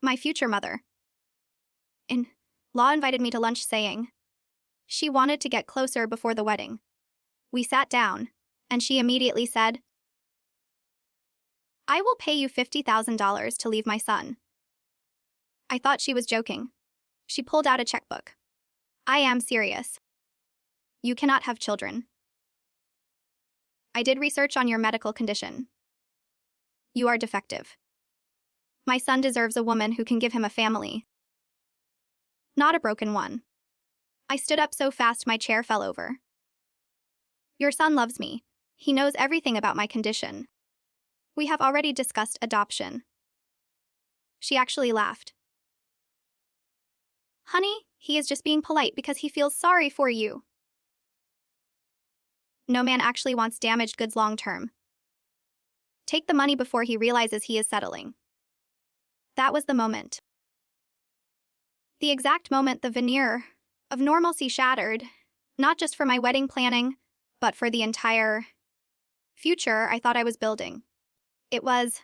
My future mother. In law invited me to lunch saying she wanted to get closer before the wedding. We sat down, and she immediately said, "I will pay you $50,000 to leave my son." I thought she was joking. She pulled out a checkbook. "I am serious. You cannot have children. I did research on your medical condition. You are defective. My son deserves a woman who can give him a family, not a broken one." I stood up so fast my chair fell over. "Your son loves me. He knows everything about my condition. We have already discussed adoption." She actually laughed. "Honey, he is just being polite because he feels sorry for you. No man actually wants damaged goods long term. Take the money before he realizes he is settling." That was the moment. The exact moment the veneer of normalcy shattered, not just for my wedding planning, but for the entire future I thought I was building. It was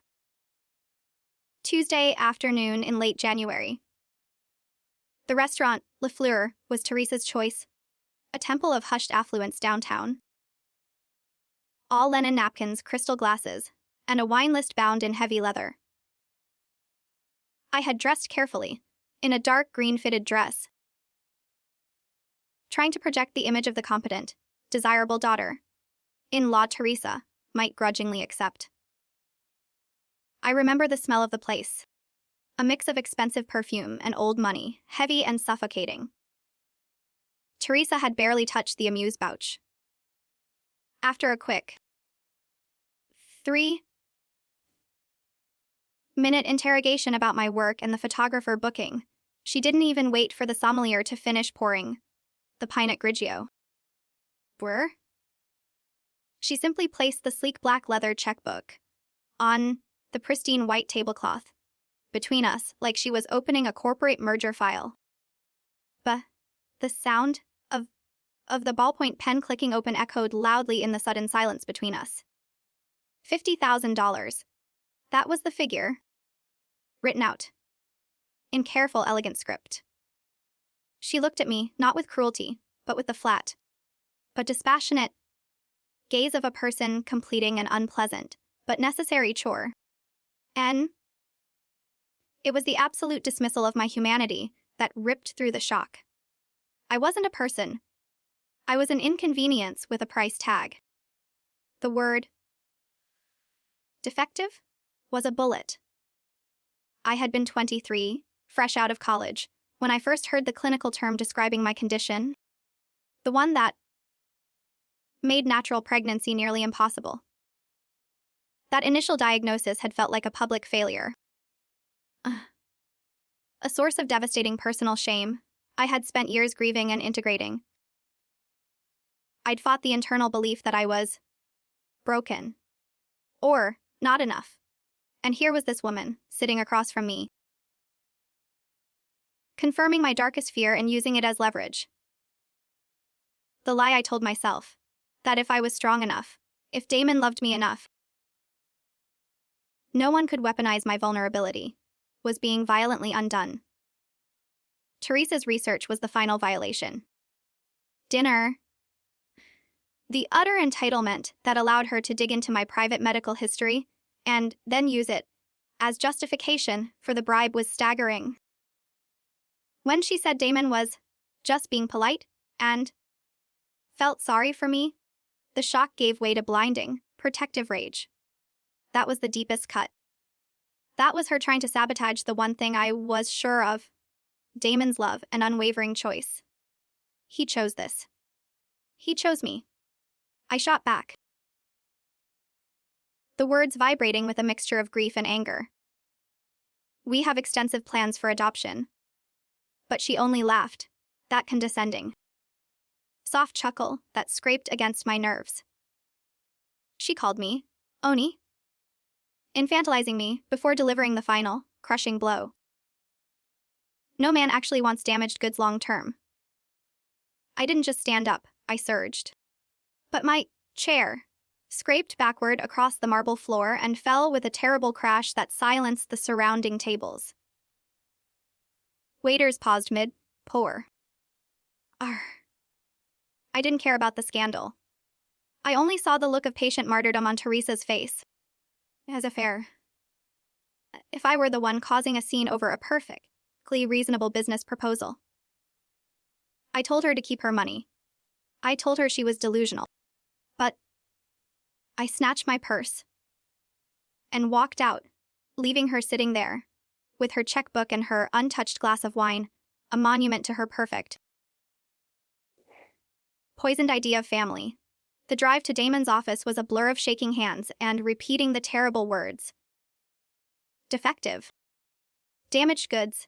Tuesday afternoon in late January. The restaurant, Le Fleur, was Teresa's choice, a temple of hushed affluence downtown. All linen napkins, crystal glasses, and a wine list bound in heavy leather. I had dressed carefully, in a dark green fitted dress, trying to project the image of the competent, desirable daughter in-law Teresa might grudgingly accept. I remember the smell of the place, a mix of expensive perfume and old money, heavy and suffocating. Teresa had barely touched the amuse-bouche. After a quick 3-minute interrogation about my work and the photographer booking, she didn't even wait for the sommelier to finish pouring the Pinot Grigio. She simply placed the sleek black leather checkbook on the pristine white tablecloth between us like she was opening a corporate merger file. The sound of the ballpoint pen clicking open echoed loudly in the sudden silence between us. $50,000. That was the figure, written out in careful, elegant script. She looked at me, not with cruelty, but with the flat, but dispassionate gaze of a person completing an unpleasant, but necessary chore. And it was the absolute dismissal of my humanity that ripped through the shock. I wasn't a person. I was an inconvenience with a price tag. The word defective was a bullet. I had been 23, fresh out of college, when I first heard the clinical term describing my condition, the one that made natural pregnancy nearly impossible. That initial diagnosis had felt like a public failure. A source of devastating personal shame I had spent years grieving and integrating. I'd fought the internal belief that I was broken, or not enough. And here was this woman, sitting across from me, confirming my darkest fear and using it as leverage. The lie I told myself, that if I was strong enough, if Damen loved me enough, no one could weaponize my vulnerability, was being violently undone. Teresa's research was the final violation. Dinner. The utter entitlement that allowed her to dig into my private medical history and then use it as justification for the bribe was staggering. When she said Damen was just being polite and felt sorry for me, the shock gave way to blinding, protective rage. That was the deepest cut. That was her trying to sabotage the one thing I was sure of, Damen's love and unwavering choice. He chose this. He chose me. I shot back, the words vibrating with a mixture of grief and anger. "We have extensive plans for adoption." But she only laughed, that condescending, soft chuckle that scraped against my nerves. She called me Oni, infantilizing me before delivering the final, crushing blow. No man actually wants damaged goods long term. I didn't just stand up, I surged. But my chair scraped backward across the marble floor and fell with a terrible crash that silenced the surrounding tables. Waiters paused mid-pour. I didn't care about the scandal. I only saw the look of patient martyrdom on Teresa's face. As a if I were the one causing a scene over a perfectly reasonable business proposal. I told her to keep her money. I told her she was delusional. But I snatched my purse and walked out, leaving her sitting there, with her checkbook and her untouched glass of wine, a monument to her perfect, poisoned idea of family. The drive to Damen's office was a blur of shaking hands and repeating the terrible words. Defective. Damaged goods.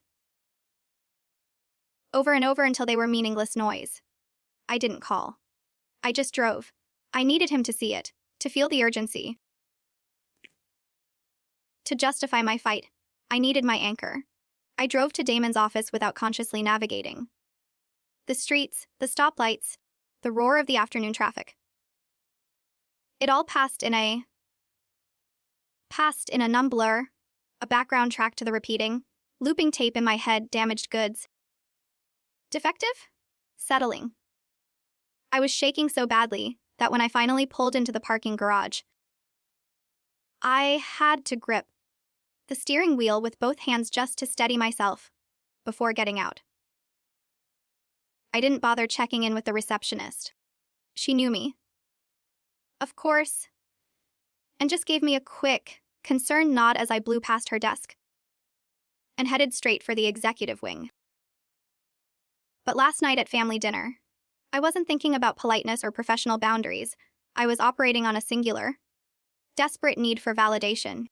Over and over until they were meaningless noise. I didn't call. I just drove. I needed him to see it, to feel the urgency. To justify my fight, I needed my anchor. I drove to Damon's office without consciously navigating. The streets, the stoplights, the roar of the afternoon traffic. It all passed in a numb blur, a background track to the repeating, looping tape in my head, damaged goods. Defective? Settling. I was shaking so badly that when I finally pulled into the parking garage, I had to grip the steering wheel with both hands just to steady myself before getting out. I didn't bother checking in with the receptionist. She knew me, of course, and just gave me a quick, concerned nod as I blew past her desk and headed straight for the executive wing. But last night at family dinner, I wasn't thinking about politeness or professional boundaries. I was operating on a singular, desperate need for validation.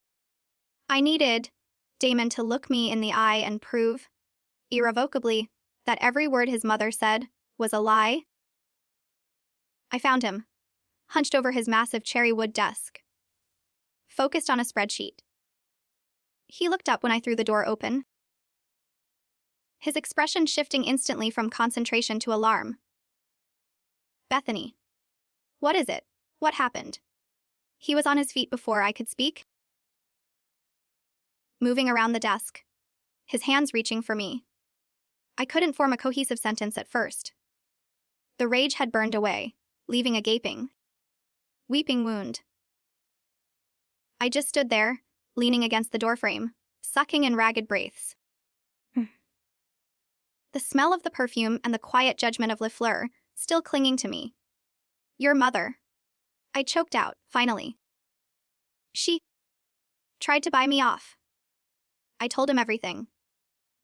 I needed Damen to look me in the eye and prove, irrevocably, that every word his mother said was a lie. I found him, hunched over his massive cherry wood desk, focused on a spreadsheet. He looked up when I threw the door open, his expression shifting instantly from concentration to alarm. Bethany. What is it? What happened? He was on his feet before I could speak, moving around the desk, his hands reaching for me. I couldn't form a cohesive sentence at first. The rage had burned away, leaving a gaping, weeping wound. I just stood there, leaning against the doorframe, sucking in ragged breaths. The smell of the perfume and the quiet judgment of Le Fleur still clinging to me. Your mother. I choked out, finally. She tried to buy me off. I told him everything.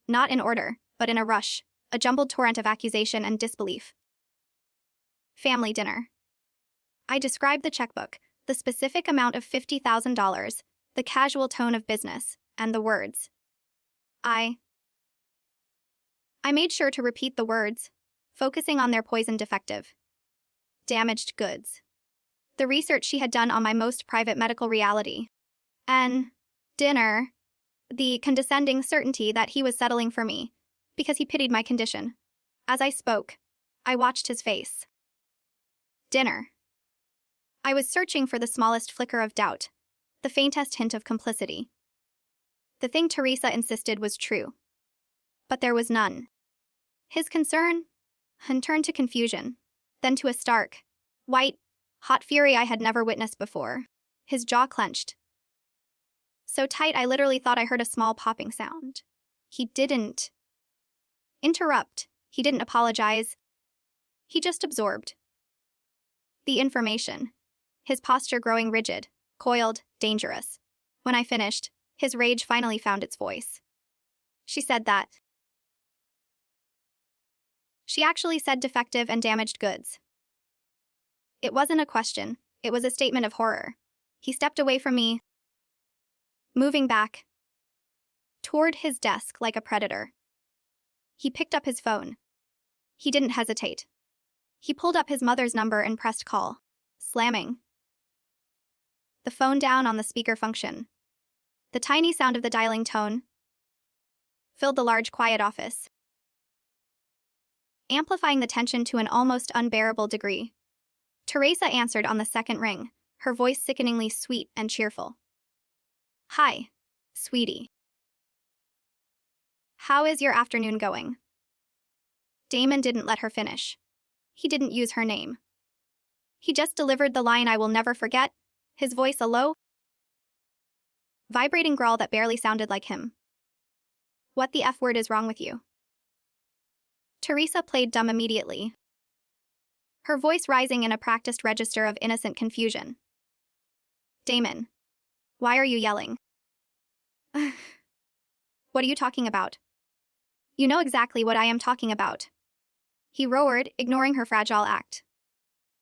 Not in order, but in a rush, a jumbled torrent of accusation and disbelief. Family dinner. I described the checkbook, the specific amount of $50,000, the casual tone of business, and the words. I made sure to repeat the words, focusing on their poison defective. Damaged goods. The research she had done on my most private medical reality. And dinner. The condescending certainty that he was settling for me, because he pitied my condition. As I spoke, I watched his face. Dinner. I was searching for the smallest flicker of doubt, the faintest hint of complicity. The thing Teresa insisted was true. But there was none. His concern turned to confusion, then to a stark, white, hot fury I had never witnessed before. His jaw clenched. So tight I literally thought I heard a small popping sound. He didn't interrupt. He didn't apologize. He just absorbed the information, his posture growing rigid, coiled, dangerous. When I finished, his rage finally found its voice. She said that. She actually said defective and damaged goods. It wasn't a question, it was a statement of horror. He stepped away from me, moving back toward his desk like a predator. He picked up his phone. He didn't hesitate. He pulled up his mother's number and pressed call, slamming the phone down on the speaker function. The tiny sound of the dialing tone filled the large, quiet office, amplifying the tension to an almost unbearable degree. Teresa answered on the second ring, her voice sickeningly sweet and cheerful. Hi, sweetie. How is your afternoon going? Damen didn't let her finish. He didn't use her name. He just delivered the line I will never forget, his voice a low, vibrating growl that barely sounded like him. What the F word is wrong with you? Teresa played dumb immediately, her voice rising in a practiced register of innocent confusion. Damen, why are you yelling? What are you talking about? You know exactly what I am talking about. He roared, ignoring her fragile act.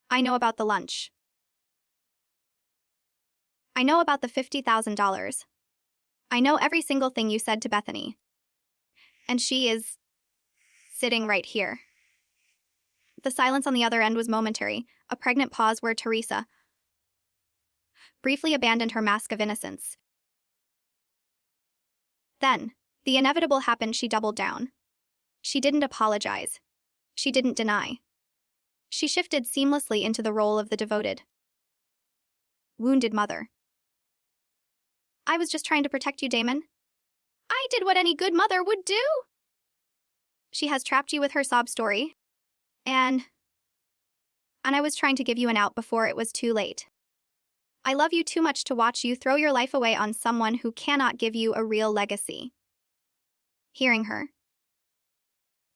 I know about the lunch. I know about the $50,000. I know every single thing you said to Bethany. And she is sitting right here. The silence on the other end was momentary, a pregnant pause where Teresa briefly abandoned her mask of innocence. Then, the inevitable happened. She doubled down. She didn't apologize. She didn't deny. She shifted seamlessly into the role of the devoted, wounded mother. I was just trying to protect you, Damen. I did what any good mother would do. She has trapped you with her sob story. And I was trying to give you an out before it was too late. I love you too much to watch you throw your life away on someone who cannot give you a real legacy. Hearing her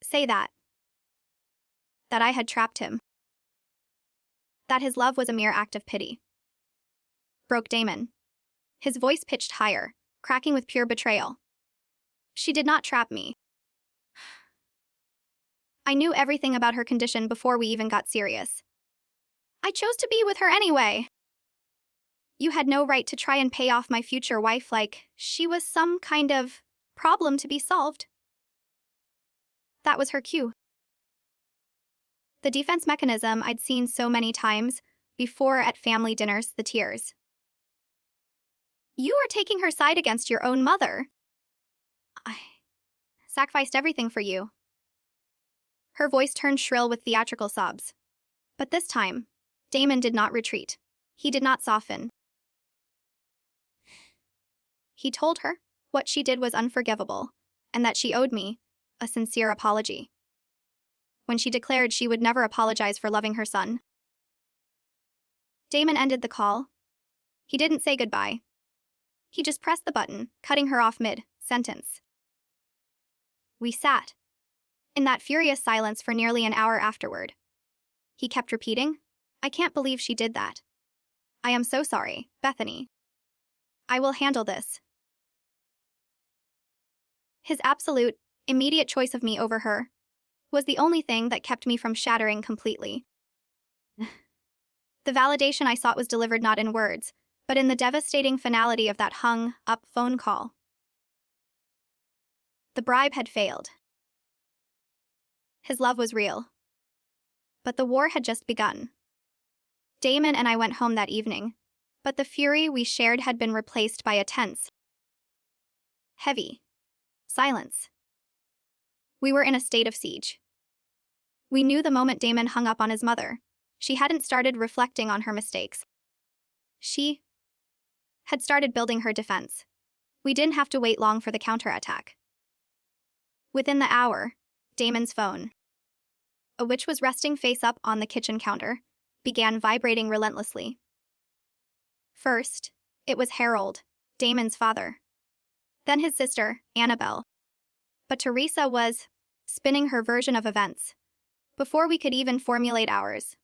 say that I had trapped him, that his love was a mere act of pity, broke Damen. His voice pitched higher, cracking with pure betrayal. She did not trap me. I knew everything about her condition before we even got serious. I chose to be with her anyway. You had no right to try and pay off my future wife like she was some kind of problem to be solved. That was her cue. The defense mechanism I'd seen so many times before at family dinners, the tears. You are taking her side against your own mother. I sacrificed everything for you. Her voice turned shrill with theatrical sobs. But this time, Damen did not retreat. He did not soften. He told her what she did was unforgivable, and that she owed me a sincere apology. When she declared she would never apologize for loving her son, Damen ended the call. He didn't say goodbye. He just pressed the button, cutting her off mid-sentence. We sat in that furious silence for nearly an hour afterward. He kept repeating, I can't believe she did that. I am so sorry, Bethany. I will handle this. His absolute, immediate choice of me over her was the only thing that kept me from shattering completely. The validation I sought was delivered not in words, but in the devastating finality of that hung-up phone call. The bribe had failed. His love was real. But the war had just begun. Damen and I went home that evening, but the fury we shared had been replaced by a tense, heavy silence. We were in a state of siege. We knew the moment Damen hung up on his mother, she hadn't started reflecting on her mistakes. She had started building her defense. We didn't have to wait long for the counterattack. Within the hour, Damen's phone, which was resting face up on the kitchen counter, began vibrating relentlessly. First, it was Harold, Damen's father. Then his sister, Annabelle. But Teresa was spinning her version of events before we could even formulate ours.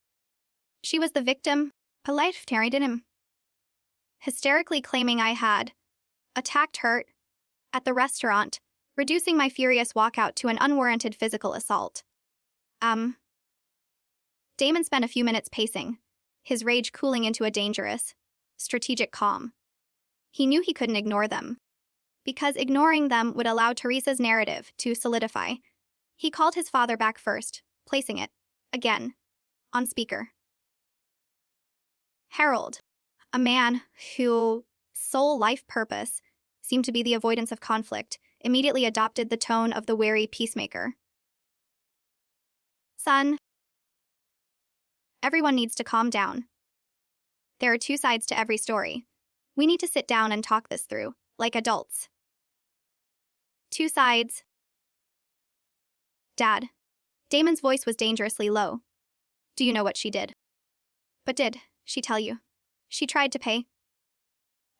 She was the victim, a life carried in him, hysterically claiming I had attacked her at the restaurant, reducing my furious walkout to an unwarranted physical assault. Damen spent a few minutes pacing, his rage cooling into a dangerous, strategic calm. He knew he couldn't ignore them, because ignoring them would allow Teresa's narrative to solidify. He called his father back first, placing it, again, on speaker. Harold, a man whose sole life purpose seemed to be the avoidance of conflict, immediately adopted the tone of the wary peacemaker. Son, everyone needs to calm down. There are two sides to every story. We need to sit down and talk this through, like adults. Two sides, Dad. Damon's voice was dangerously low. Do you know what she did? But did she tell you? She tried to pay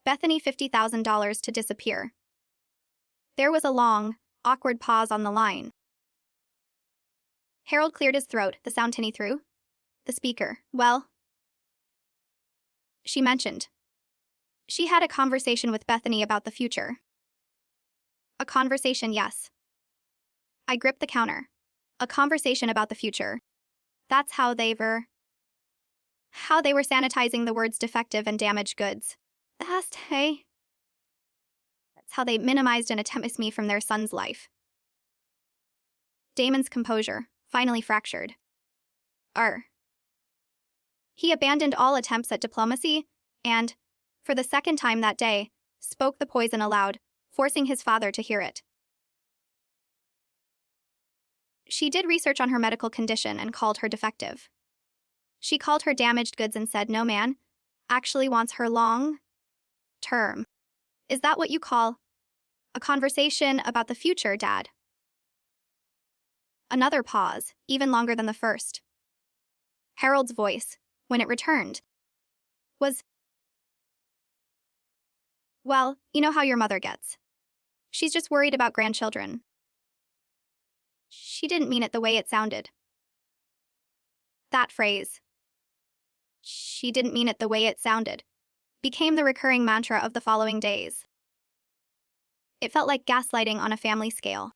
Bethany $50,000 to disappear. There was a long, awkward pause on the line. Harold cleared his throat, the sound tinny through the speaker. Well, she mentioned. She had a conversation with Bethany about the future. A conversation, yes. I gripped the counter. A conversation about the future. That's how they were sanitizing the words defective and damaged goods. That's how they minimized and attempted me from their son's life. Damon's composure finally fractured. He abandoned all attempts at diplomacy and, for the second time that day, spoke the poison aloud, forcing his father to hear it. She did research on her medical condition and called her defective. She called her damaged goods and said no man actually wants her long term. Is that what you call a conversation about the future, Dad? Another pause, even longer than the first. Harold's voice, when it returned, was, well, you know how your mother gets. She's just worried about grandchildren. She didn't mean it the way it sounded. That phrase, she didn't mean it the way it sounded, became the recurring mantra of the following days. It felt like gaslighting on a family scale.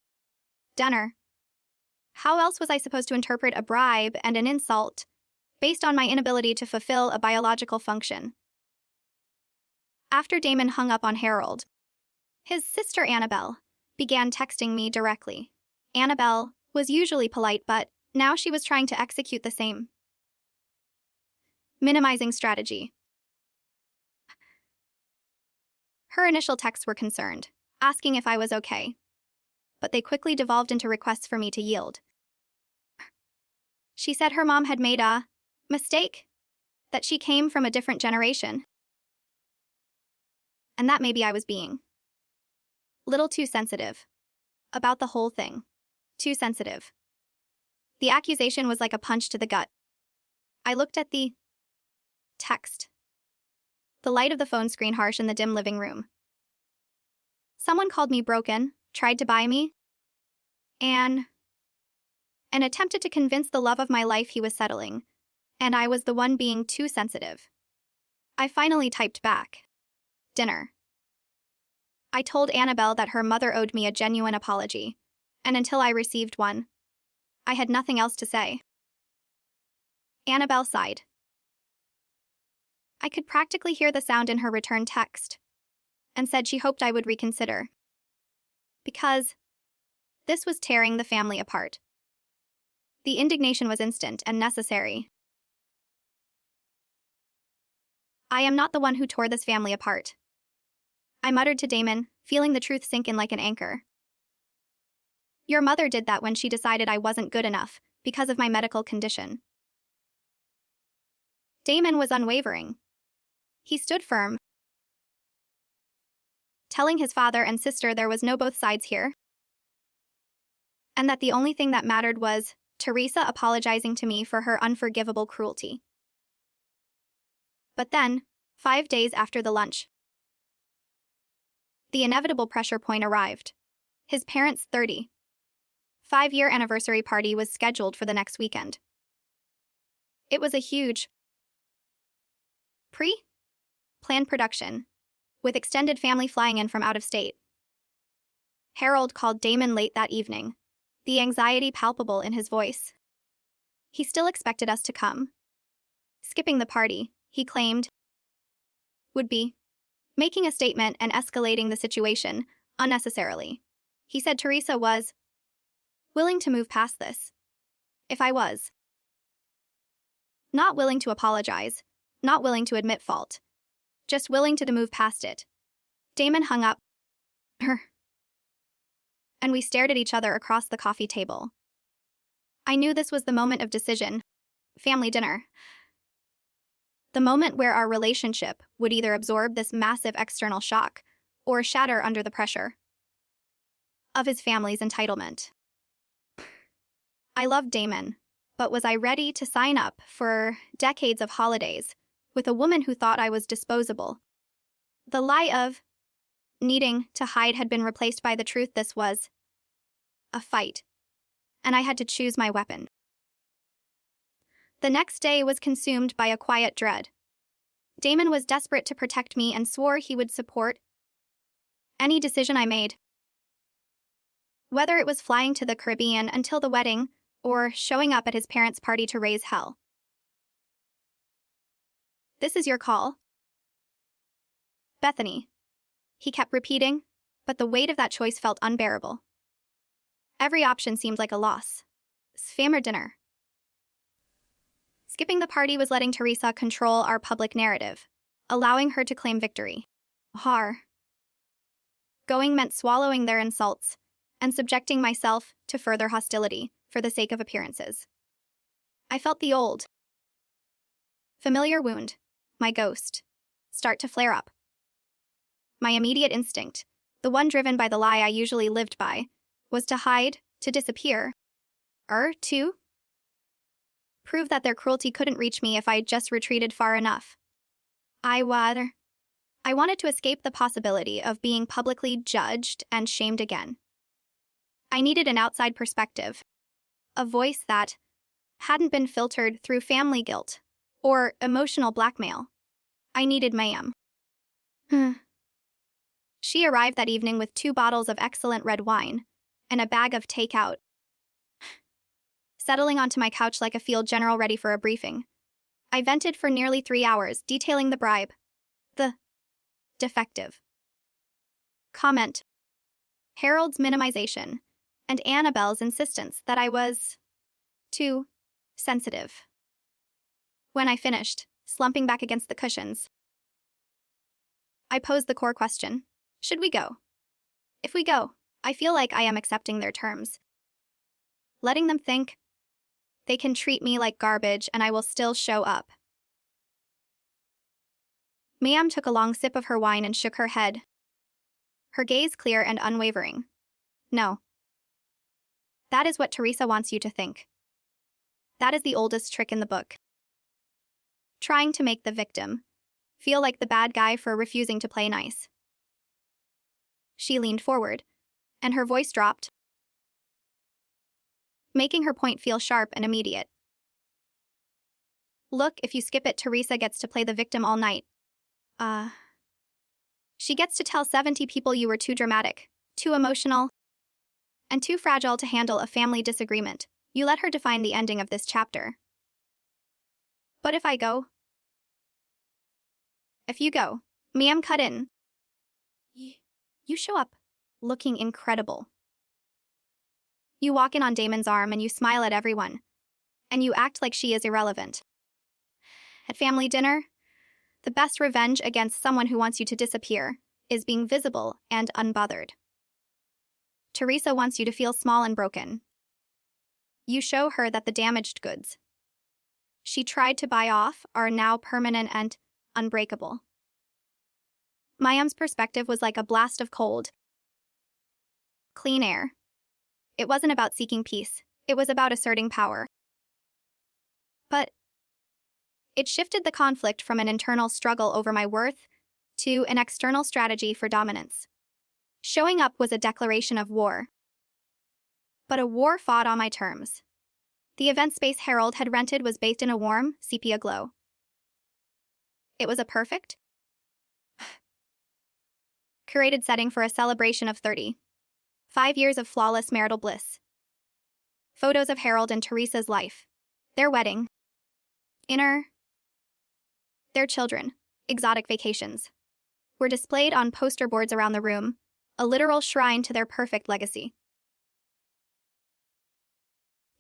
Dinner. How else was I supposed to interpret a bribe and an insult based on my inability to fulfill a biological function? After Damen hung up on Harold, his sister Annabelle began texting me directly. Annabelle was usually polite, but now she was trying to execute the same minimizing strategy. Her initial texts were concerned, asking if I was okay, but they quickly devolved into requests for me to yield. She said her mom had made a mistake, that she came from a different generation, and that maybe I was being little too sensitive about the whole thing. Too sensitive. The accusation was like a punch to the gut. I looked at the text. The light of the phone screen harsh in the dim living room. Someone called me broken, tried to buy me, and attempted to convince the love of my life he was settling, and I was the one being too sensitive. I finally typed back. Dinner. I told Annabelle that her mother owed me a genuine apology, and until I received one, I had nothing else to say. Annabelle sighed. I could practically hear the sound in her return text, and said she hoped I would reconsider. Because this was tearing the family apart. The indignation was instant and necessary. I am not the one who tore this family apart. I muttered to Damen, feeling the truth sink in like an anchor. Your mother did that when she decided I wasn't good enough, because of my medical condition. Damen was unwavering. He stood firm, telling his father and sister there was no both sides here, and that the only thing that mattered was Teresa apologizing to me for her unforgivable cruelty. But then, 5 days after the lunch, the inevitable pressure point arrived. His parents' 35-year anniversary party was scheduled for the next weekend. It was a huge pre-planned production, with extended family flying in from out of state. Harold called Damen late that evening, the anxiety palpable in his voice. He still expected us to come. Skipping the party, he claimed, would be making a statement and escalating the situation unnecessarily. He said Teresa was willing to move past this. If I was not willing to apologize, not willing to admit fault, just willing to move past it. Damen hung up and we stared at each other across the coffee table. I knew this was the moment of decision, family dinner. The moment where our relationship would either absorb this massive external shock or shatter under the pressure of his family's entitlement. I loved Damen, but was I ready to sign up for decades of holidays with a woman who thought I was disposable? The lie of needing to hide had been replaced by the truth this was a fight, and I had to choose my weapon. The next day was consumed by a quiet dread. Damen was desperate to protect me and swore he would support any decision I made. Whether it was flying to the Caribbean until the wedding or showing up at his parents' party to raise hell. "This is your call, Bethany," he kept repeating, but the weight of that choice felt unbearable. Every option seemed like a loss. Spam or dinner? Skipping the party was letting Teresa control our public narrative, allowing her to claim victory. Going meant swallowing their insults and subjecting myself to further hostility for the sake of appearances. I felt the old, familiar wound, my ghost, start to flare up. My immediate instinct, the one driven by the lie I usually lived by, was to hide, to disappear, to prove that their cruelty couldn't reach me if I just retreated far enough. I wanted to escape the possibility of being publicly judged and shamed again. I needed an outside perspective, a voice that hadn't been filtered through family guilt or emotional blackmail. I needed Ma'am. She arrived that evening with 2 bottles of excellent red wine and a bag of takeout. Settling onto my couch like a field general ready for a briefing, I vented for nearly 3 hours, detailing the bribe, the defective comment, Harold's minimization, and Annabelle's insistence that I was too sensitive. When I finished, slumping back against the cushions, I posed the core question: should we go? If we go, I feel like I am accepting their terms, letting them think they can treat me like garbage and I will still show up. Ma'am took a long sip of her wine and shook her head, her gaze clear and unwavering. No. That is what Teresa wants you to think. That is the oldest trick in the book. Trying to make the victim feel like the bad guy for refusing to play nice. She leaned forward, and her voice dropped, making her point feel sharp and immediate. Look, if you skip it, Teresa gets to play the victim all night. She gets to tell 70 people you were too dramatic, too emotional, and too fragile to handle a family disagreement. You let her define the ending of this chapter. But if I go? If you go, Ma'am cut in. You show up looking incredible. You walk in on Damen's arm and you smile at everyone, and you act like she is irrelevant. At family dinner, the best revenge against someone who wants you to disappear is being visible and unbothered. Teresa wants you to feel small and broken. You show her that the damaged goods she tried to buy off are now permanent and unbreakable. Mayam's perspective was like a blast of cold, clean air. It wasn't about seeking peace, it was about asserting power. But it shifted the conflict from an internal struggle over my worth to an external strategy for dominance. Showing up was a declaration of war, but a war fought on my terms. The event space Harold had rented was bathed in a warm, sepia glow. It was a perfect, curated setting for a celebration of 35 years of flawless marital bliss. Photos of Harold and Teresa's life, their wedding, their children, exotic vacations, were displayed on poster boards around the room, a literal shrine to their perfect legacy.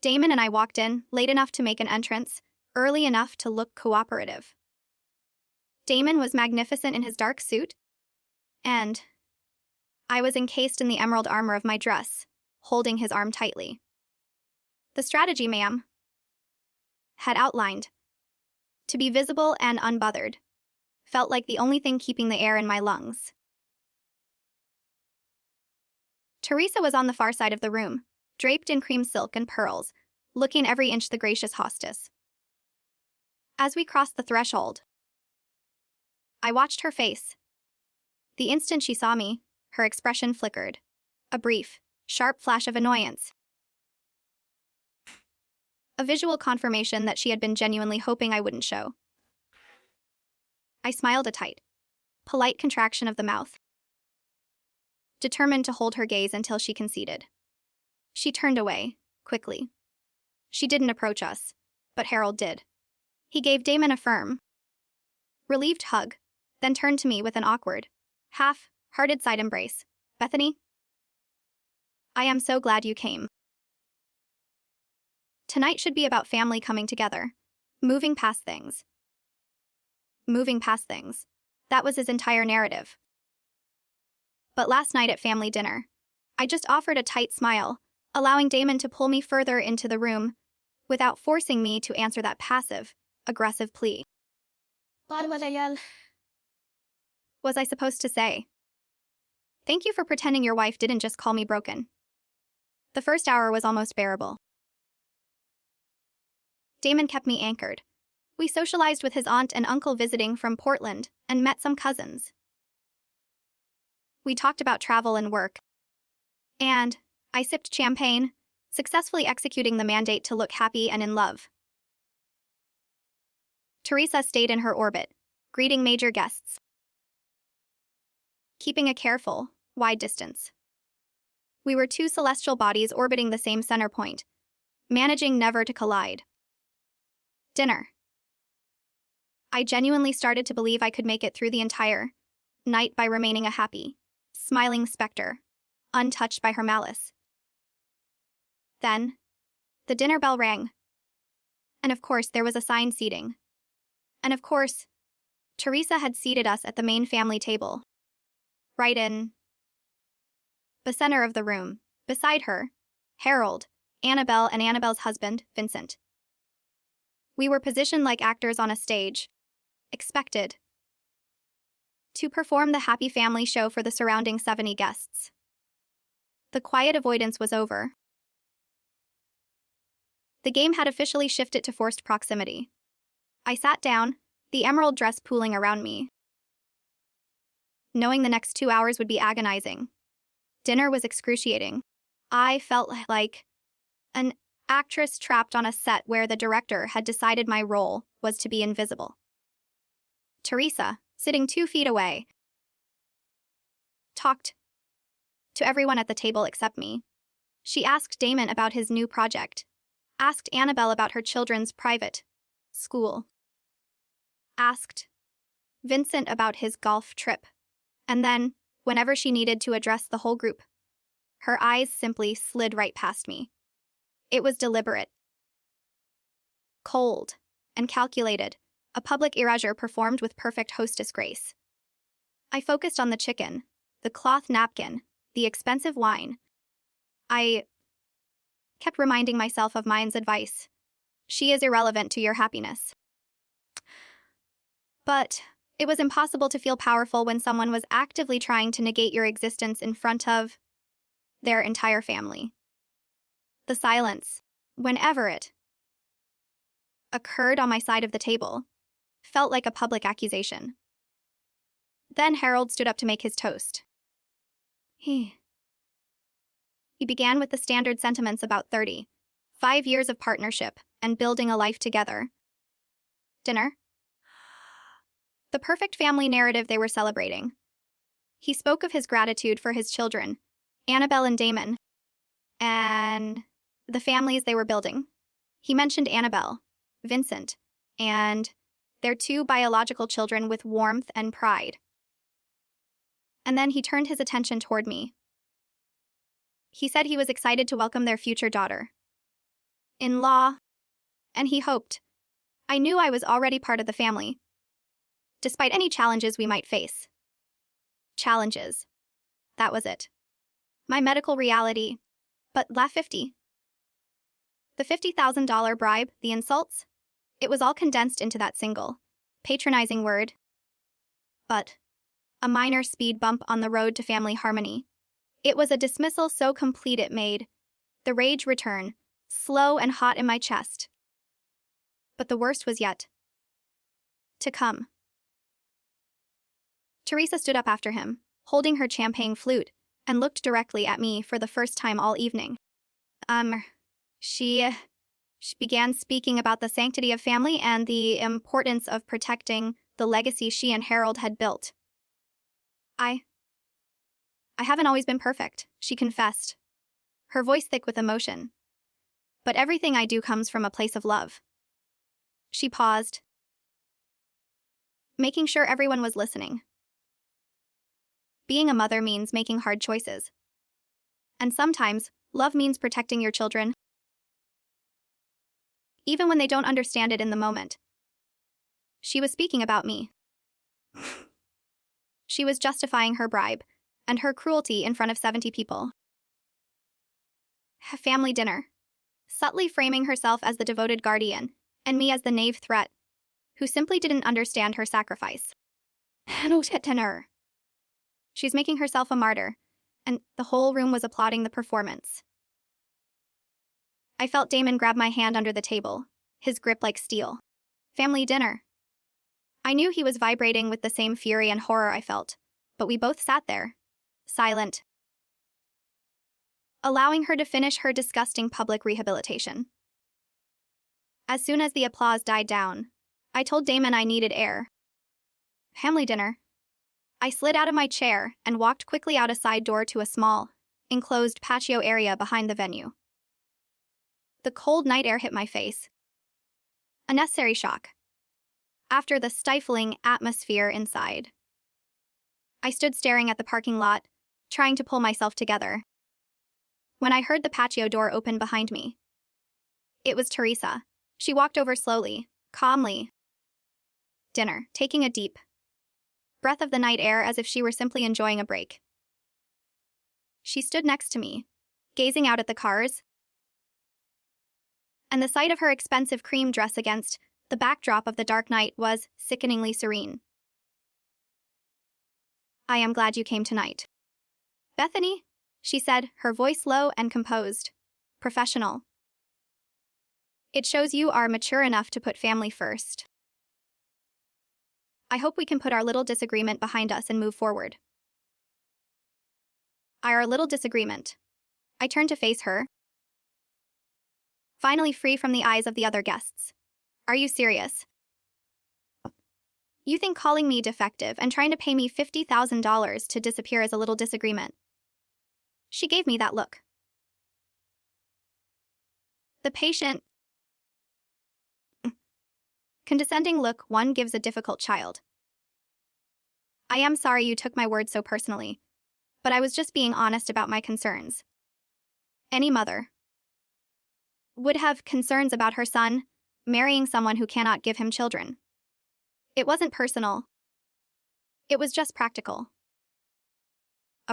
Damen and I walked in, late enough to make an entrance, early enough to look cooperative. Damen was magnificent in his dark suit, and I was encased in the emerald armor of my dress, holding his arm tightly. The strategy Ma'am had outlined, to be visible and unbothered, felt like the only thing keeping the air in my lungs. Teresa was on the far side of the room, draped in cream silk and pearls, looking every inch the gracious hostess. As we crossed the threshold, I watched her face. The instant she saw me, her expression flickered. A brief, sharp flash of annoyance. A visual confirmation that she had been genuinely hoping I wouldn't show. I smiled a tight, polite contraction of the mouth, determined to hold her gaze until she conceded. She turned away, quickly. She didn't approach us, but Harold did. He gave Damen a firm, relieved hug, then turned to me with an awkward, half-hearted side embrace. Bethany? I am so glad you came. Tonight should be about family coming together, moving past things. Moving past things. That was his entire narrative. But last night at family dinner, I just offered a tight smile, allowing Damen to pull me further into the room without forcing me to answer that passive, aggressive plea. Was I supposed to say? Thank you for pretending your wife didn't just call me broken. The first hour was almost bearable. Damen kept me anchored. We socialized with his aunt and uncle visiting from Portland and met some cousins. We talked about travel and work. And I sipped champagne, successfully executing the mandate to look happy and in love. Teresa stayed in her orbit, greeting major guests, keeping a careful, wide distance. We were two celestial bodies orbiting the same center point, managing never to collide. Dinner. I genuinely started to believe I could make it through the entire night by remaining a happy, smiling specter, untouched by her malice. Then, the dinner bell rang. And of course, there was assigned seating. And of course, Teresa had seated us at the main family table, right in the center of the room. Beside her, Harold, Annabelle, and Annabelle's husband, Vincent. We were positioned like actors on a stage, expected to perform the happy family show for the surrounding 70 guests. The quiet avoidance was over. The game had officially shifted to forced proximity. I sat down, the emerald dress pooling around me, knowing the next 2 hours would be agonizing. Dinner was excruciating. I felt like an actress trapped on a set where the director had decided my role was to be invisible. Teresa, sitting 2 feet away, talked to everyone at the table except me. She asked Damen about his new project, asked Annabelle about her children's private school, asked Vincent about his golf trip, and then, whenever she needed to address the whole group, her eyes simply slid right past me. It was deliberate, cold, and calculated, a public erasure performed with perfect hostess grace. I focused on the chicken, the cloth napkin, the expensive wine. I kept reminding myself of Mine's advice. She is irrelevant to your happiness. But it was impossible to feel powerful when someone was actively trying to negate your existence in front of their entire family. The silence, whenever it occurred on my side of the table, felt like a public accusation. Then Harold stood up to make his toast. He began with the standard sentiments about 5 years of partnership and building a life together. Dinner? The perfect family narrative they were celebrating. He spoke of his gratitude for his children, Annabelle and Damen, and the families they were building. He mentioned Annabelle, Vincent, and their 2 biological children with warmth and pride. And then he turned his attention toward me. He said he was excited to welcome their future daughter-in-law, and he hoped I knew I was already part of the family, despite any challenges we might face. Challenges. That was it. My medical reality. But La 50. The $50,000 bribe, the insults, it was all condensed into that single, patronizing word. But a minor speed bump on the road to family harmony. It was a dismissal so complete it made the rage return, slow and hot in my chest. But the worst was yet to come. Teresa stood up after him, holding her champagne flute, and looked directly at me for the first time all evening. She began speaking about the sanctity of family and the importance of protecting the legacy she and Harold had built. I haven't always been perfect, she confessed, her voice thick with emotion. But everything I do comes from a place of love. She paused, making sure everyone was listening. Being a mother means making hard choices. And sometimes, love means protecting your children, even when they don't understand it in the moment. She was speaking about me. She was justifying her bribe and her cruelty in front of 70 people. Family dinner. Subtly framing herself as the devoted guardian, and me as the knave threat, who simply didn't understand her sacrifice. Dinner. She's making herself a martyr, and the whole room was applauding the performance. I felt Damen grab my hand under the table, his grip like steel. Family dinner. I knew he was vibrating with the same fury and horror I felt, but we both sat there, silent, allowing her to finish her disgusting public rehabilitation. As soon as the applause died down, I told Damen I needed air. Family dinner. I slid out of my chair and walked quickly out a side door to a small, enclosed patio area behind the venue. The cold night air hit my face. A necessary shock. After the stifling atmosphere inside, I stood staring at the parking lot, trying to pull myself together, when I heard the patio door open behind me. It was Teresa. She walked over slowly, calmly. Dinner, taking a deep breath of the night air as if she were simply enjoying a break. She stood next to me, gazing out at the cars, and the sight of her expensive cream dress against the backdrop of the dark night was sickeningly serene. I am glad you came tonight, Bethany, she said, her voice low and composed. Professional. It shows you are mature enough to put family first. I hope we can put our little disagreement behind us and move forward. Our little disagreement. I turned to face her, finally free from the eyes of the other guests. Are you serious? You think calling me defective and trying to pay me $50,000 to disappear is a little disagreement? She gave me that look. The patient, condescending look one gives a difficult child. I am sorry you took my words so personally, but I was just being honest about my concerns. Any mother would have concerns about her son marrying someone who cannot give him children. It wasn't personal. It was just practical.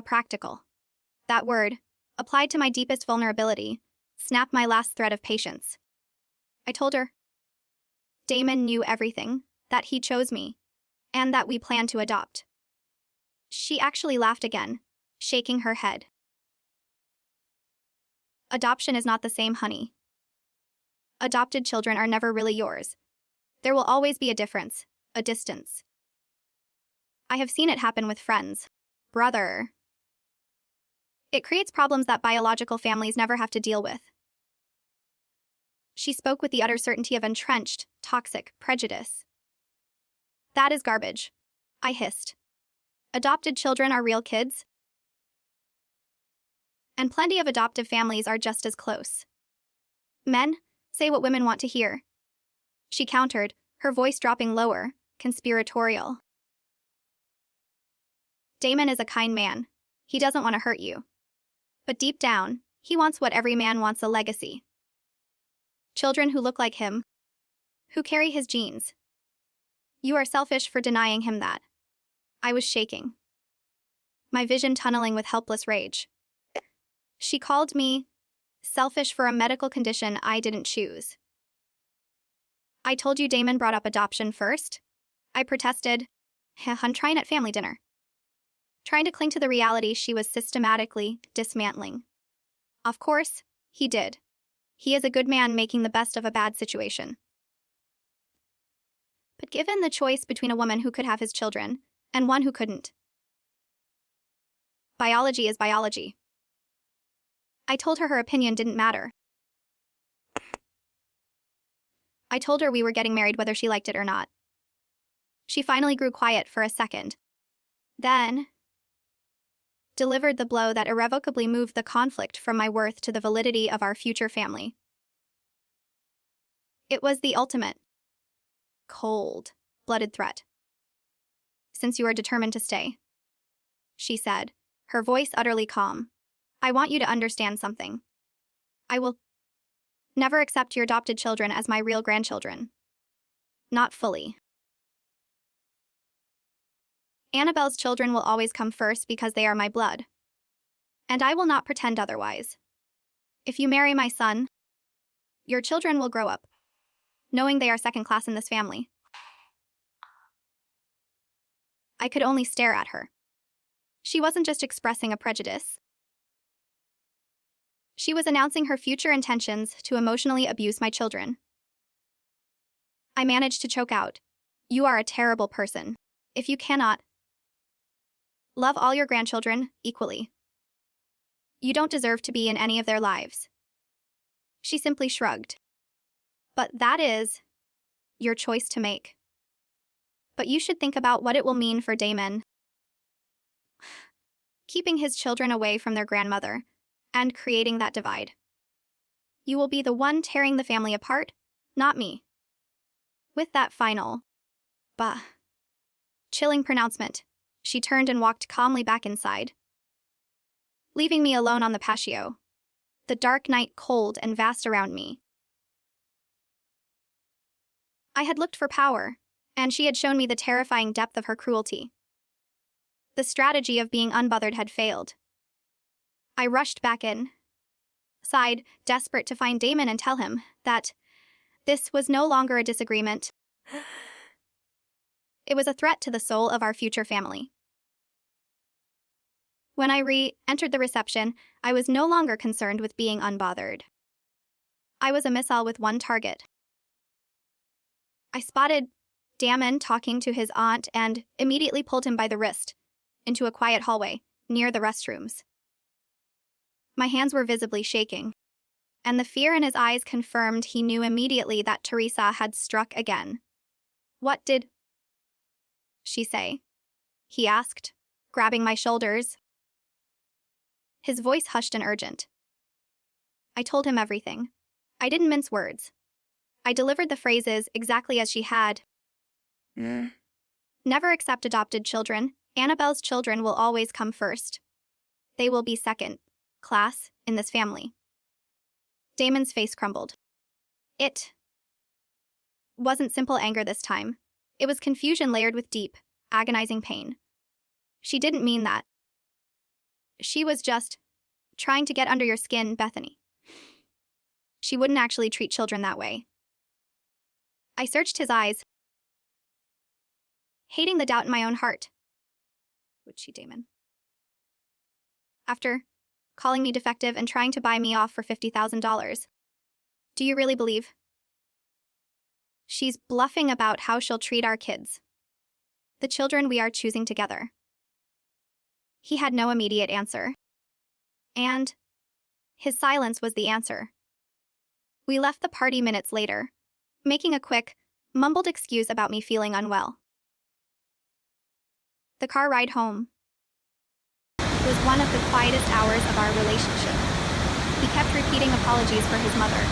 Practical. That word, applied to my deepest vulnerability, snapped my last thread of patience. I told her Damen knew everything, that he chose me, and that we planned to adopt. She actually laughed again, shaking her head. Adoption is not the same, honey. Adopted children are never really yours. There will always be a difference, a distance. I have seen it happen with friends, brother. It creates problems that biological families never have to deal with. She spoke with the utter certainty of entrenched, toxic prejudice. That is garbage, I hissed. Adopted children are real kids, and plenty of adoptive families are just as close. Men, say what women want to hear. She countered, her voice dropping lower, conspiratorial. Damen is a kind man. He doesn't want to hurt you. But deep down, he wants what every man wants, a legacy. Children who look like him, who carry his genes. You are selfish for denying him that. I was shaking, my vision tunneling with helpless rage. She called me selfish for a medical condition I didn't choose. I told you Damen brought up adoption first? I protested. I'm trying at family dinner. Trying to cling to the reality she was systematically dismantling. Of course, he did. He is a good man making the best of a bad situation. But given the choice between a woman who could have his children and one who couldn't, biology is biology. I told her opinion didn't matter. I told her we were getting married whether she liked it or not. She finally grew quiet for a second, then delivered the blow that irrevocably moved the conflict from my worth to the validity of our future family. It was the ultimate, cold-blooded threat. Since you are determined to stay, she said, her voice utterly calm, I want you to understand something. I will never accept your adopted children as my real grandchildren. Not fully. Annabelle's children will always come first because they are my blood. And I will not pretend otherwise. If you marry my son, your children will grow up, knowing they are second class in this family. I could only stare at her. She wasn't just expressing a prejudice. She was announcing her future intentions to emotionally abuse my children. I managed to choke out, you are a terrible person. If you cannot love all your grandchildren equally, you don't deserve to be in any of their lives. She simply shrugged. But that is your choice to make. But you should think about what it will mean for Damen. Keeping his children away from their grandmother and creating that divide. You will be the one tearing the family apart, not me. With that final, chilling pronouncement, she turned and walked calmly back inside, leaving me alone on the patio, the dark night cold and vast around me. I had looked for power, and she had shown me the terrifying depth of her cruelty. The strategy of being unbothered had failed. I rushed back in, sighed, desperate to find Damen and tell him that this was no longer a disagreement. It was a threat to the soul of our future family. When I re-entered the reception, I was no longer concerned with being unbothered. I was a missile with one target. I spotted Damen talking to his aunt and immediately pulled him by the wrist into a quiet hallway near the restrooms. My hands were visibly shaking, and the fear in his eyes confirmed he knew immediately that Teresa had struck again. What did she say? He asked, grabbing my shoulders. His voice hushed and urgent. I told him everything. I didn't mince words. I delivered the phrases exactly as she had. Never accept adopted children. Annabelle's children will always come first. They will be second class in this family. Damen's face crumbled. It wasn't simple anger this time. It was confusion layered with deep, agonizing pain. She didn't mean that. She was just trying to get under your skin, Bethany. She wouldn't actually treat children that way. I searched his eyes, hating the doubt in my own heart. Would she, Damen? After calling me defective and trying to buy me off for $50,000, do you really believe she's bluffing about how she'll treat our kids, the children we are choosing together? He had no immediate answer, and his silence was the answer. We left the party minutes later, making a quick, mumbled excuse about me feeling unwell. The car ride home was one of the quietest hours of our relationship. He kept repeating apologies for his mother,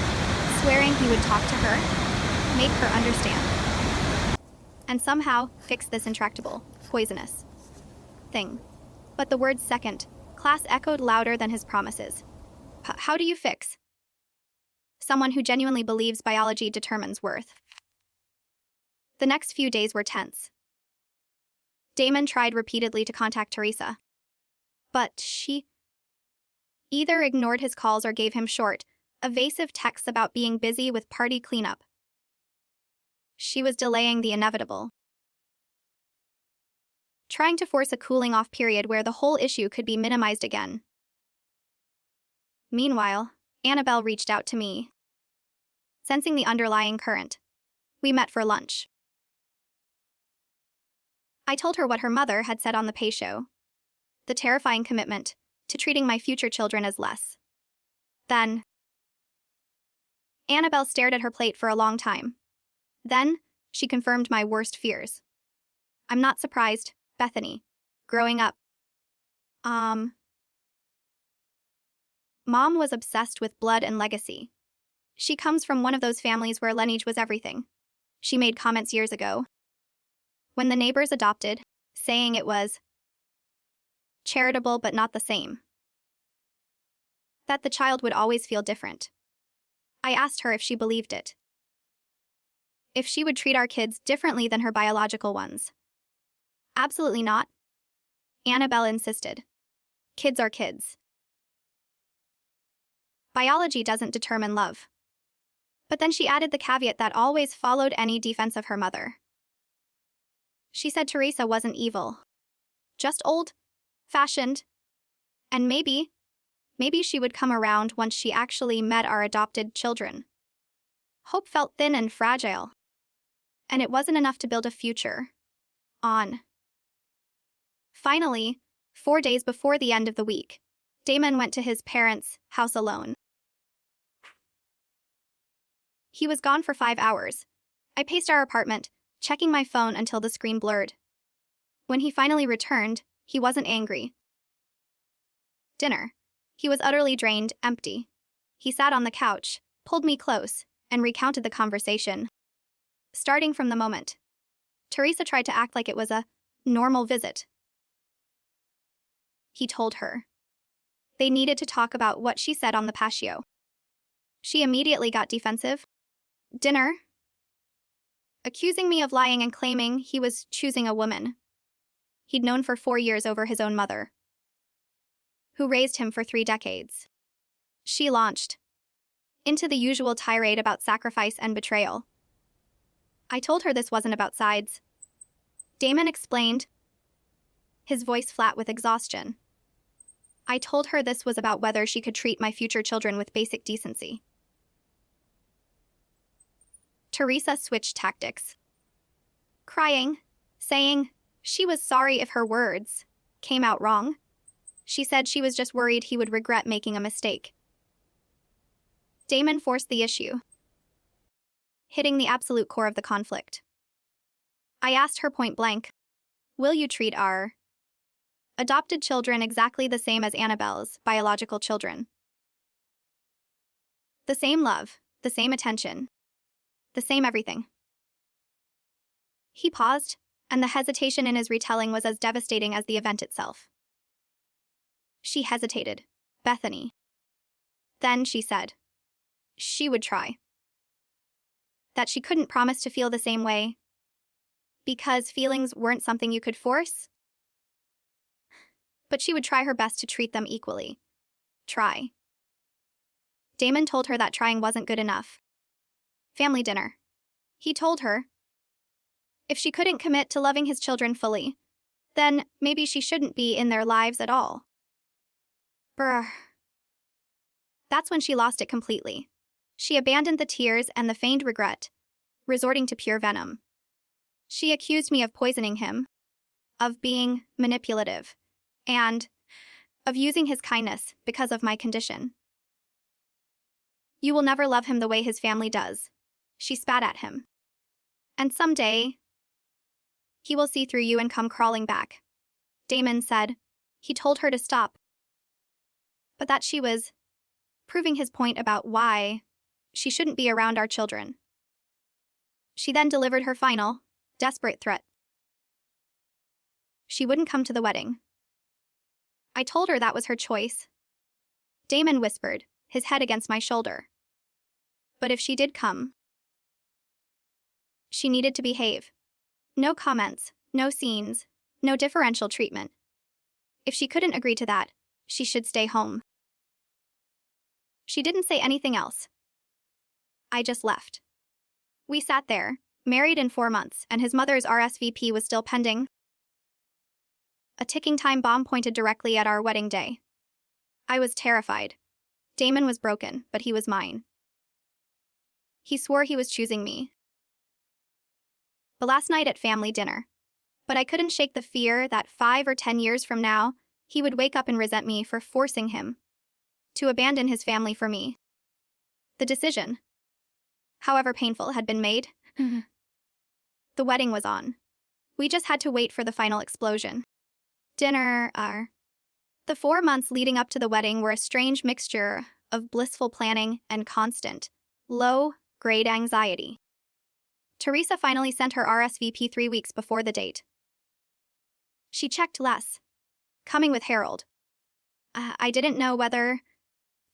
swearing he would talk to her, make her understand, and somehow fix this intractable, poisonous thing. But the word second class echoed louder than his promises. How do you fix someone who genuinely believes biology determines worth? The next few days were tense. Damen tried repeatedly to contact Teresa, but she either ignored his calls or gave him short, evasive texts about being busy with party cleanup. She was delaying the inevitable, trying to force a cooling-off period where the whole issue could be minimized again. Meanwhile, Annabelle reached out to me, sensing the underlying current. We met for lunch. I told her what her mother had said on the pay show. The terrifying commitment to treating my future children as less. Then, Annabelle stared at her plate for a long time. Then, she confirmed my worst fears. I'm not surprised, Bethany. Growing up, Mom was obsessed with blood and legacy. She comes from one of those families where lineage was everything. She made comments years ago, when the neighbors adopted, saying it was charitable but not the same. That the child would always feel different. I asked her if she believed it. If she would treat our kids differently than her biological ones. Absolutely not. Annabelle insisted. Kids are kids. Biology doesn't determine love. But then she added the caveat that always followed any defense of her mother. She said Teresa wasn't evil. Just old-fashioned. And maybe she would come around once she actually met our adopted children. Hope felt thin and fragile. And it wasn't enough to build a future on. Finally, 4 days before the end of the week, Damen went to his parents' house alone. He was gone for 5 hours. I paced our apartment, checking my phone until the screen blurred. When he finally returned, he wasn't angry. Dinner. He was utterly drained, empty. He sat on the couch, pulled me close, and recounted the conversation. Starting from the moment Teresa tried to act like it was a normal visit. He told her they needed to talk about what she said on the patio. She immediately got defensive. Dinner. Accusing me of lying and claiming he was choosing a woman he'd known for 4 years over his own mother, who raised him for 3 decades. She launched into the usual tirade about sacrifice and betrayal. I told her this wasn't about sides. Damen explained, his voice flat with exhaustion. I told her this was about whether she could treat my future children with basic decency. Teresa switched tactics. Crying, saying she was sorry if her words came out wrong. She said she was just worried he would regret making a mistake. Damen forced the issue, hitting the absolute core of the conflict. I asked her point blank, will you treat our adopted children exactly the same as Annabelle's biological children? The same love, the same attention, the same everything. He paused, and the hesitation in his retelling was as devastating as the event itself. She hesitated. Bethany. Then she said she would try. That she couldn't promise to feel the same way because feelings weren't something you could force. But she would try her best to treat them equally. Try. Damen told her that trying wasn't good enough. Family dinner. He told her if she couldn't commit to loving his children fully, then maybe she shouldn't be in their lives at all. Brr. That's when she lost it completely. She abandoned the tears and the feigned regret, resorting to pure venom. She accused me of poisoning him, of being manipulative, and of using his kindness because of my condition. You will never love him the way his family does. She spat at him. And someday, he will see through you and come crawling back. Damen said. He told her to stop. But that she was proving his point about why she shouldn't be around our children. She then delivered her final, desperate threat. She wouldn't come to the wedding. I told her that was her choice. Damen whispered, his head against my shoulder. But if she did come, she needed to behave. No comments, no scenes, no differential treatment. If she couldn't agree to that, she should stay home. She didn't say anything else. I just left. We sat there, married in 4 months, and his mother's RSVP was still pending. A ticking time bomb pointed directly at our wedding day. I was terrified. Damen was broken, but he was mine. He swore he was choosing me. The last night at family dinner. But I couldn't shake the fear that 5 or 10 years from now, he would wake up and resent me for forcing him to abandon his family for me. The decision, however painful, had been made. The wedding was on. We just had to wait for the final explosion. The 4 months leading up to the wedding were a strange mixture of blissful planning and constant, low-grade anxiety. Teresa finally sent her RSVP 3 weeks before the date. She checked less, coming with Harold. I didn't know whether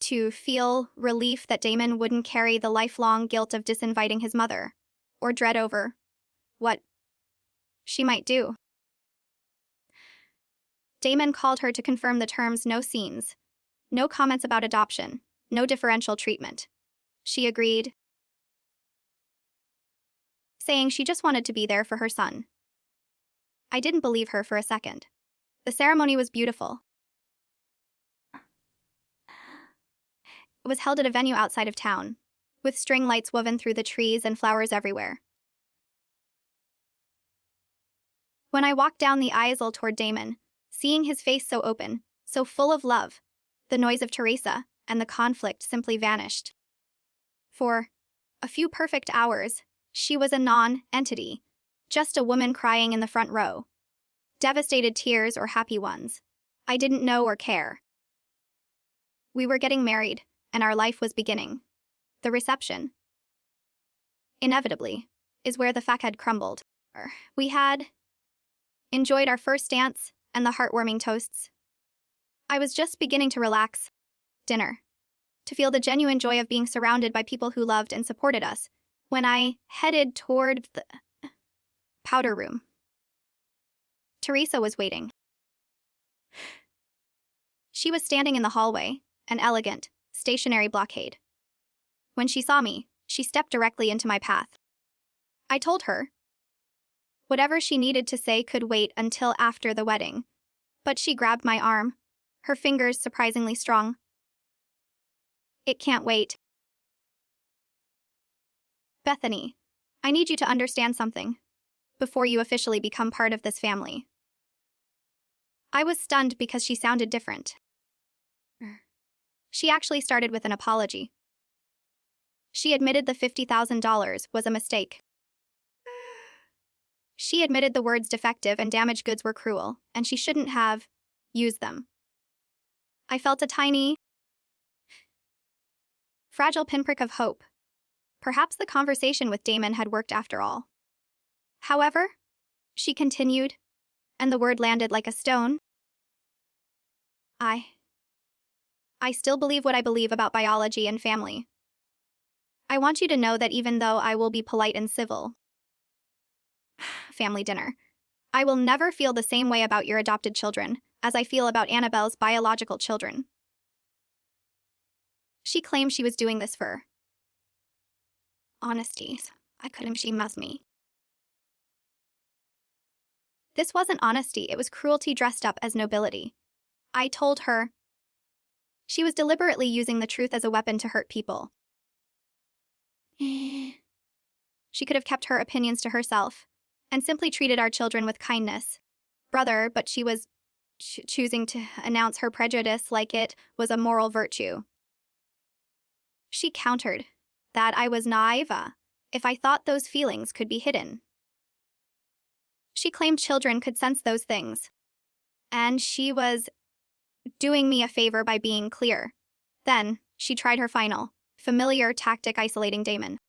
to feel relief that Damen wouldn't carry the lifelong guilt of disinviting his mother, or dread over what she might do. Damen called her to confirm the terms: no scenes, no comments about adoption, no differential treatment. She agreed, saying she just wanted to be there for her son. I didn't believe her for a second. The ceremony was beautiful. It was held at a venue outside of town, with string lights woven through the trees and flowers everywhere. When I walked down the aisle toward Damen, seeing his face so open, so full of love, the noise of Teresa and the conflict simply vanished. For a few perfect hours, she was a non-entity, just a woman crying in the front row. Devastated tears or happy ones. I didn't know or care. We were getting married, and our life was beginning. The reception, inevitably, is where the facade crumbled. We had enjoyed our first dance and the heartwarming toasts. I was just beginning to relax. Dinner. To feel the genuine joy of being surrounded by people who loved and supported us, when I headed toward the powder room. Teresa was waiting. She was standing in the hallway, an elegant, stationary blockade. When she saw me, she stepped directly into my path. I told her whatever she needed to say could wait until after the wedding, but she grabbed my arm, her fingers surprisingly strong. It can't wait. Bethany, I need you to understand something before you officially become part of this family. I was stunned because she sounded different. She actually started with an apology. She admitted the $50,000 was a mistake. She admitted the words defective and damaged goods were cruel, and she shouldn't have used them. I felt a tiny, fragile pinprick of hope. Perhaps the conversation with Damen had worked after all. However, she continued, and the word landed like a stone. I still believe what I believe about biology and family. I want you to know that even though I will be polite and civil, family dinner, I will never feel the same way about your adopted children as I feel about Annabelle's biological children. She claimed she was doing this for honesty. I couldn't. She must me. This wasn't honesty, it was cruelty dressed up as nobility. I told her she was deliberately using the truth as a weapon to hurt people. She could have kept her opinions to herself and simply treated our children with kindness. But she was choosing to announce her prejudice like it was a moral virtue. She countered that I was naive if I thought those feelings could be hidden. She claimed children could sense those things, and she was doing me a favor by being clear. Then, she tried her final, familiar tactic, isolating Damen.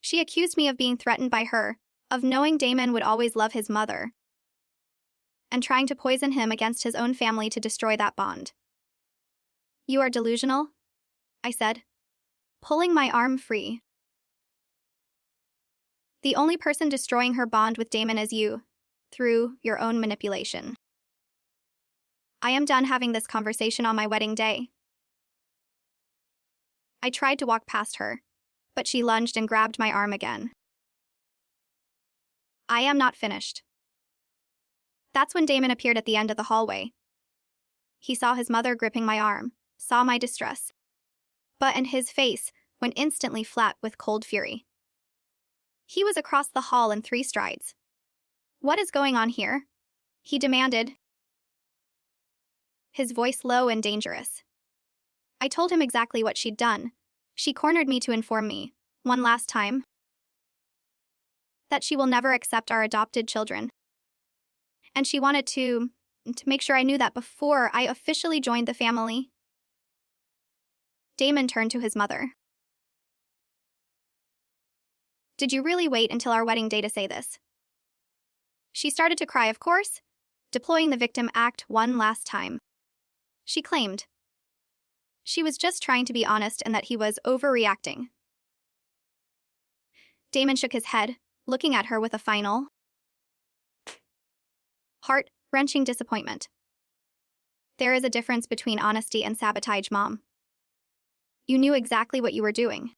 She accused me of being threatened by her, of knowing Damen would always love his mother, and trying to poison him against his own family to destroy that bond. You are delusional, I said, pulling my arm free. The only person destroying her bond with Damen is you, through your own manipulation. I am done having this conversation on my wedding day. I tried to walk past her, but she lunged and grabbed my arm again. I am not finished. That's when Damen appeared at the end of the hallway. He saw his mother gripping my arm, saw my distress. but in his face went instantly flat with cold fury. He was across the hall in 3 strides. "What is going on here?" he demanded, his voice low and dangerous. I told him exactly what she'd done. She cornered me to inform me, one last time, that she will never accept our adopted children. And she wanted to make sure I knew that before I officially joined the family. Damen turned to his mother. "Did you really wait until our wedding day to say this?" She started to cry, of course, deploying the victim act one last time. She claimed she was just trying to be honest and that he was overreacting. Damen shook his head, looking at her with a final, heart-wrenching disappointment. "There is a difference between honesty and sabotage, Mom. You knew exactly what you were doing.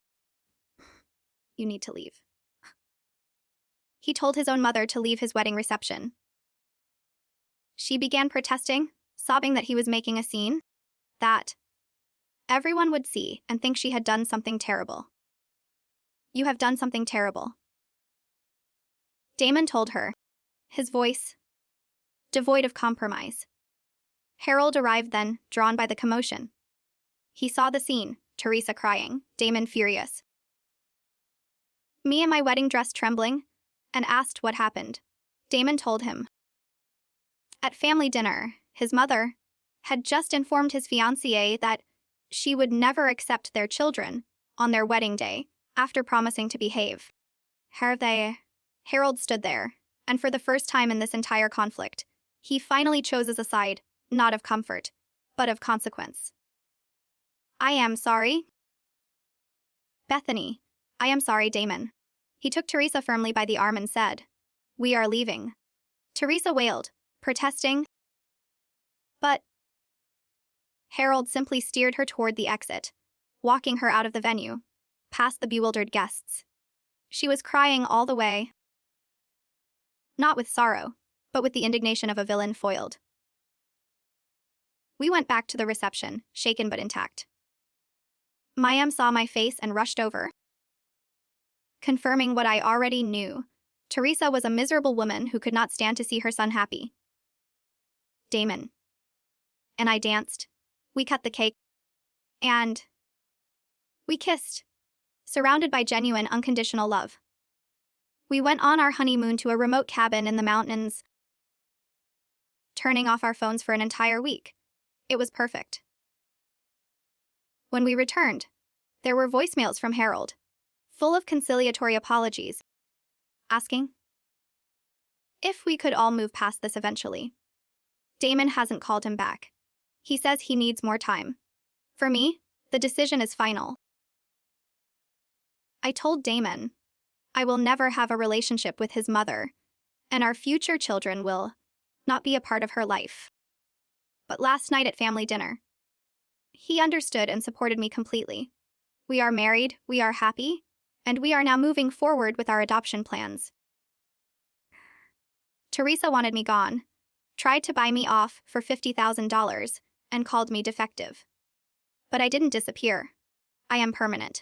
You need to leave." He told his own mother to leave his wedding reception. She began protesting, sobbing that he was making a scene, that everyone would see and think she had done something terrible. "You have done something terrible," Damen told her, his voice devoid of compromise. Harold arrived then, drawn by the commotion. He saw the scene, Teresa crying, Damen furious, me in my wedding dress trembling, and asked what happened. Damen told him. At family dinner, his mother had just informed his fiancé that she would never accept their children on their wedding day after promising to behave. Harold stood there, and for the first time in this entire conflict, he finally chose a side, not of comfort, but of consequence. "I am sorry, Bethany. I am sorry, Damen." He took Teresa firmly by the arm and said, "We are leaving." Teresa wailed, protesting, but Harold simply steered her toward the exit, walking her out of the venue, past the bewildered guests. She was crying all the way, not with sorrow, but with the indignation of a villain foiled. We went back to the reception, shaken but intact. Mayam saw my face and rushed over, confirming what I already knew. Teresa was a miserable woman who could not stand to see her son happy. Damen and I danced. We cut the cake. And we kissed, surrounded by genuine, unconditional love. We went on our honeymoon to a remote cabin in the mountains, turning off our phones for an entire week. It was perfect. When we returned, there were voicemails from Harold, full of conciliatory apologies, asking if we could all move past this eventually. Damen hasn't called him back. He says he needs more time. For me, the decision is final. I told Damen I will never have a relationship with his mother, and our future children will not be a part of her life. But last night at family dinner, he understood and supported me completely. We are married, we are happy, and we are now moving forward with our adoption plans. Teresa wanted me gone, tried to buy me off for $50,000, and called me defective. But I didn't disappear. I am permanent.